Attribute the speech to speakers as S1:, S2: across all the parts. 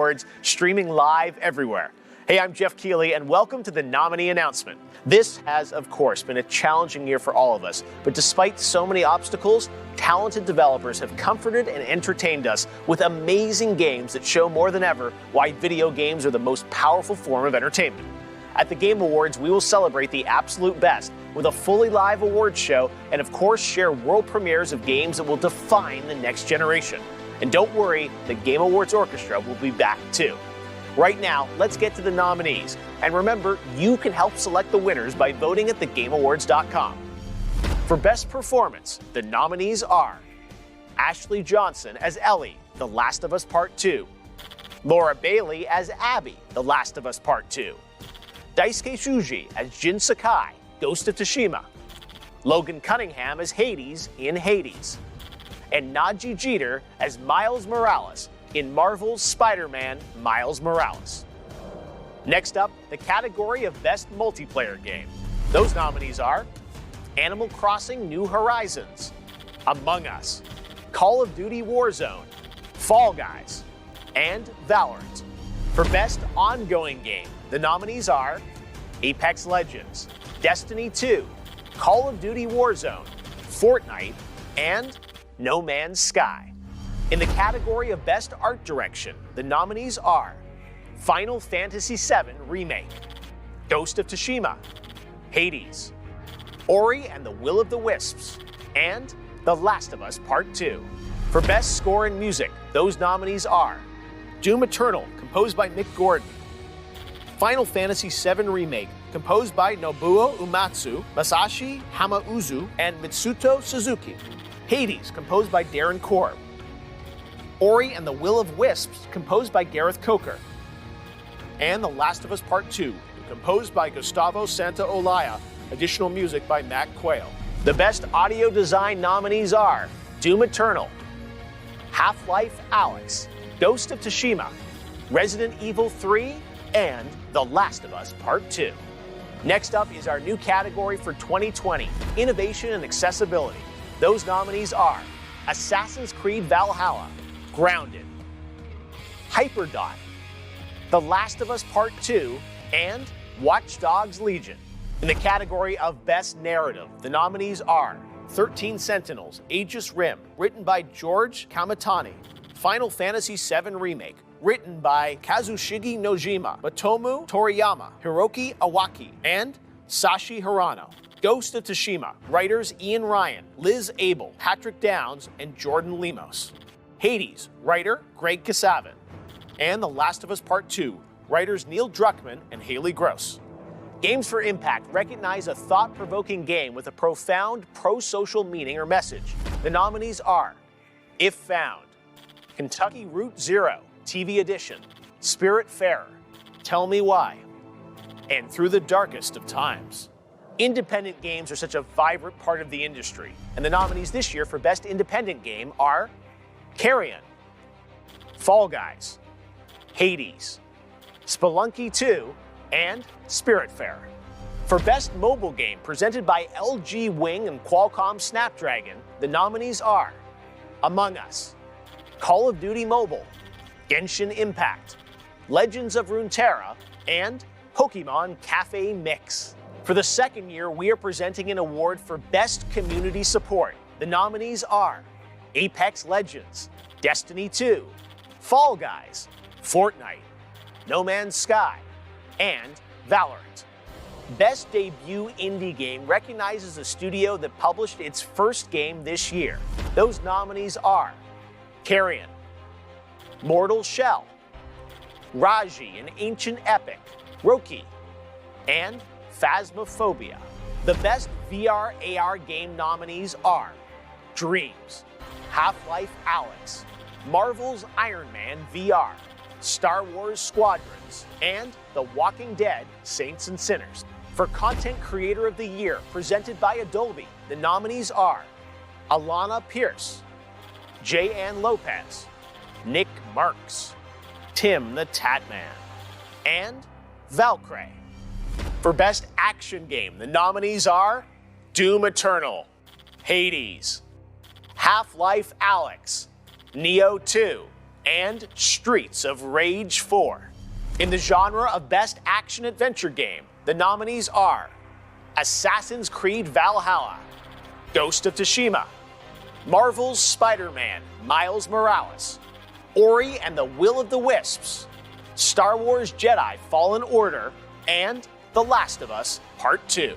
S1: Awards, streaming live everywhere. Hey, I'm Jeff Keighley, and welcome to the nominee announcement. This has, of course, been a challenging year for all of us, but despite so many obstacles, talented developers have comforted and entertained us with amazing games that show more than ever why video games are the most powerful form of entertainment. At the Game Awards, we will celebrate the absolute best with a fully live awards show and, of course, share world premieres of games that will define the next generation. And don't worry, the Game Awards Orchestra will be back too. Right now, let's get to the nominees. And remember, you can help select the winners by voting at thegameawards.com. For Best Performance, the nominees are Ashley Johnson as Ellie, The Last of Us Part 2. Laura Bailey as Abby, The Last of Us Part 2. Daisuke Shuji as Jin Sakai, Ghost of Tsushima. Logan Cunningham as Hades in Hades. And Nadji Jeter as Miles Morales in Marvel's Spider-Man Miles Morales. Next up, the category of Best Multiplayer Game. Those nominees are Animal Crossing New Horizons, Among Us, Call of Duty Warzone, Fall Guys, and Valorant. For Best Ongoing Game, the nominees are Apex Legends, Destiny 2, Call of Duty Warzone, Fortnite, and No Man's Sky. In the category of Best Art Direction, the nominees are Final Fantasy VII Remake, Ghost of Tsushima, Hades, Ori and the Will of the Wisps, and The Last of Us Part 2. For Best Score and Music, those nominees are Doom Eternal, composed by Mick Gordon, Final Fantasy VII Remake, composed by Nobuo Uematsu, Masashi Hamauzu, and Mitsuto Suzuki, Hades, composed by Darren Korb, Ori and the Will of Wisps, composed by Gareth Coker, and The Last of Us Part 2, composed by Gustavo Santaolalla, additional music by Matt Quayle. The Best Audio Design nominees are Doom Eternal, Half-Life Alyx, Ghost of Tsushima, Resident Evil 3, and The Last of Us Part 2. Next up is our new category for 2020, Innovation and Accessibility. Those nominees are Assassin's Creed Valhalla, Grounded, Hyperdot, The Last of Us Part 2, and Watch Dogs Legion. In the category of Best Narrative, the nominees are 13 Sentinels, Aegis Rim, written by George Kamitani, Final Fantasy VII Remake, written by Kazushige Nojima, Matomu Toriyama, Hiroki Awaki, and Sashi Hirano. Ghost of Tsushima, writers Ian Ryan, Liz Abel, Patrick Downs, and Jordan Lemos. Hades, writer Greg Kasavin. And The Last of Us Part 2, writers Neil Druckmann and Haley Gross. Games for Impact recognize a thought-provoking game with a profound pro-social meaning or message. The nominees are If Found, Kentucky Route Zero, TV Edition, Spiritfarer, Tell Me Why, and Through the Darkest of Times. Independent games are such a vibrant part of the industry, and the nominees this year for Best Independent Game are Carrion, Fall Guys, Hades, Spelunky 2, and Spiritfarer. For Best Mobile Game presented by LG Wing and Qualcomm Snapdragon, the nominees are Among Us, Call of Duty Mobile, Genshin Impact, Legends of Runeterra, and Pokemon Cafe Mix. For the second year, we are presenting an award for Best Community Support. The nominees are Apex Legends, Destiny 2, Fall Guys, Fortnite, No Man's Sky, and Valorant. Best Debut Indie Game recognizes a studio that published its first game this year. Those nominees are Carrion, Mortal Shell, Raji, an Ancient Epic, Roki, and Phasmophobia. The Best VR AR Game nominees are Dreams, Half-Life Alyx, Marvel's Iron Man VR, Star Wars Squadrons, and The Walking Dead Saints and Sinners. For Content Creator of the Year, presented by Adobe, the nominees are Alana Pierce, J. Ann Lopez, Nick Marks, Tim the Tatman, and Valkyrie. For Best Action Game, the nominees are Doom Eternal, Hades, Half-Life Alyx, Neo 2, and Streets of Rage 4. In the genre of Best Action-Adventure Game, the nominees are Assassin's Creed Valhalla, Ghost of Tsushima, Marvel's Spider-Man Miles Morales, Ori and the Will of the Wisps, Star Wars Jedi Fallen Order, and The Last of Us Part 2.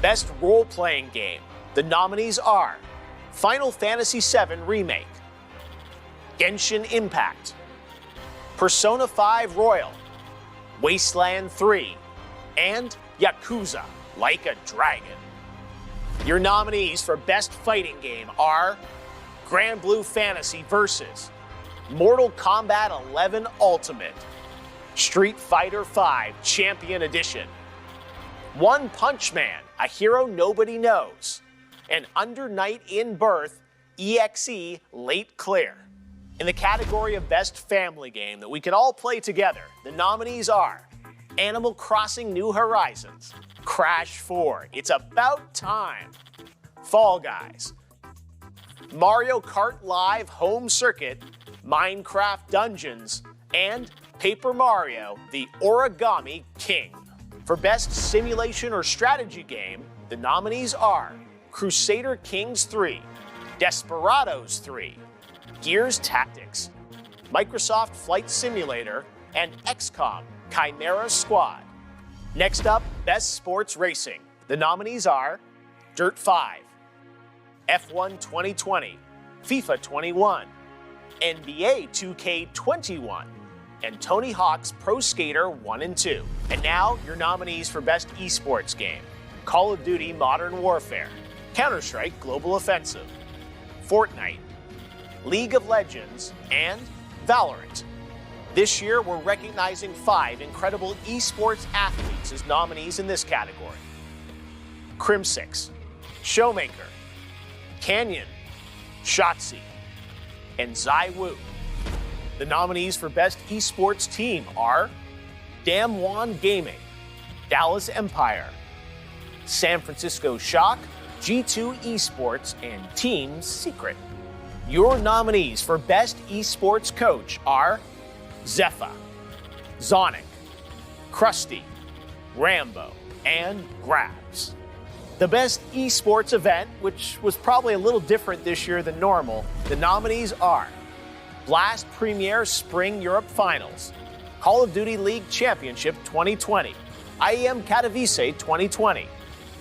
S1: Best Role-Playing Game, the nominees are Final Fantasy VII Remake, Genshin Impact, Persona 5 Royal, Wasteland 3, and Yakuza Like a Dragon. Your nominees for Best Fighting Game are Grand Blue Fantasy vs. Mortal Kombat 11 Ultimate, Street Fighter V Champion Edition, One Punch Man, a hero nobody knows, and Under Night in Birth EXE Late Clear. In the category of Best Family Game that we can all play together, the nominees are Animal Crossing New Horizons, Crash 4, It's About Time, Fall Guys, Mario Kart Live Home Circuit, Minecraft Dungeons, and Paper Mario, The Origami King. For Best Simulation or Strategy Game, the nominees are Crusader Kings 3, Desperados 3, Gears Tactics, Microsoft Flight Simulator, and XCOM Chimera Squad. Next up, Best Sports Racing. The nominees are Dirt 5, F1 2020, FIFA 21, NBA 2K21, and Tony Hawk's Pro Skater 1 and 2. And now, your nominees for Best Esports Game: Call of Duty Modern Warfare, Counter-Strike Global Offensive, Fortnite, League of Legends, and Valorant. This year, we're recognizing 5 incredible esports athletes as nominees in this category: Crimsix, Showmaker, Canyon, Shotzi, and Zaiwu. The nominees for Best Esports Team are Damwon Gaming, Dallas Empire, San Francisco Shock, G2 Esports, and Team Secret. Your nominees for Best Esports Coach are Zephyr, Zonic, Krusty, Rambo, and Grabs. The Best Esports Event, which was probably a little different this year than normal, the nominees are Blast Premier Spring Europe Finals, Call of Duty League Championship 2020, IEM Katowice 2020,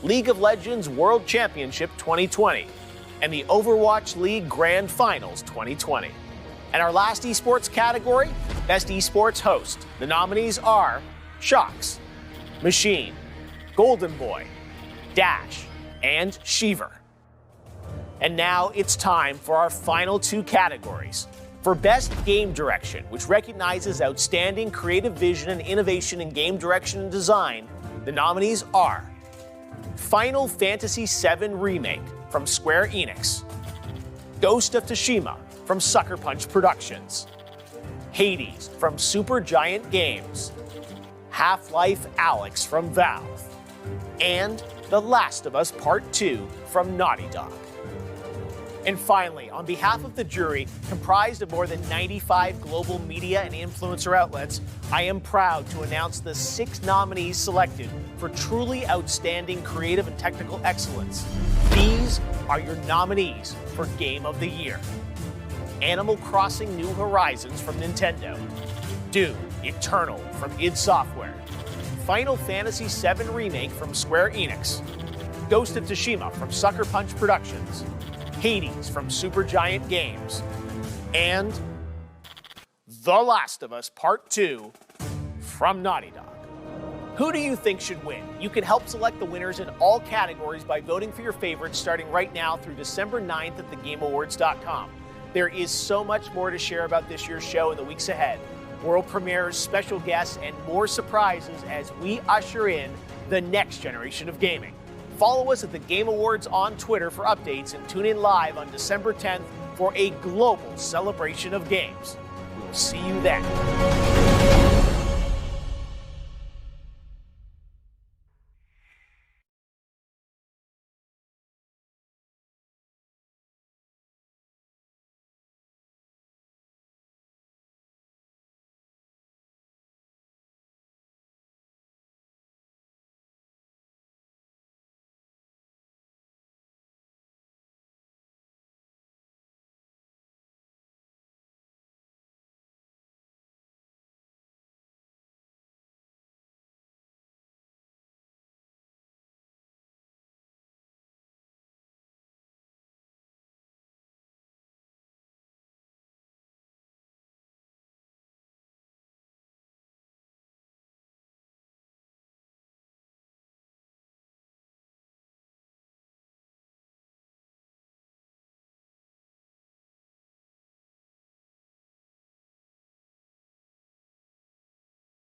S1: League of Legends World Championship 2020, and the Overwatch League Grand Finals 2020. And our last esports category, Best Esports Host. The nominees are Shox, Machine, Golden Boy, Dash, and Sheever. And now it's time for our final 2 categories. For Best Game Direction, which recognizes outstanding creative vision and innovation in game direction and design, the nominees are Final Fantasy VII Remake from Square Enix, Ghost of Tsushima from Sucker Punch Productions, Hades from Supergiant Games, Half-Life Alyx from Valve, and The Last of Us Part 2 from Naughty Dog. And finally, on behalf of the jury, comprised of more than 95 global media and influencer outlets, I am proud to announce the 6 nominees selected for truly outstanding creative and technical excellence. These are your nominees for Game of the Year: Animal Crossing New Horizons from Nintendo, Doom Eternal from id Software, Final Fantasy VII Remake from Square Enix, Ghost of Tsushima from Sucker Punch Productions, Hades from Supergiant Games, and The Last of Us Part 2 from Naughty Dog. Who do you think should win? You can help select the winners in all categories by voting for your favorites starting right now through December 9th at thegameawards.com. There is so much more to share about this year's show in the weeks ahead. World premieres, special guests, and more surprises as we usher in the next generation of gaming. Follow us at the Game Awards on Twitter for updates and tune in live on December 10th for a global celebration of games. We'll see you then.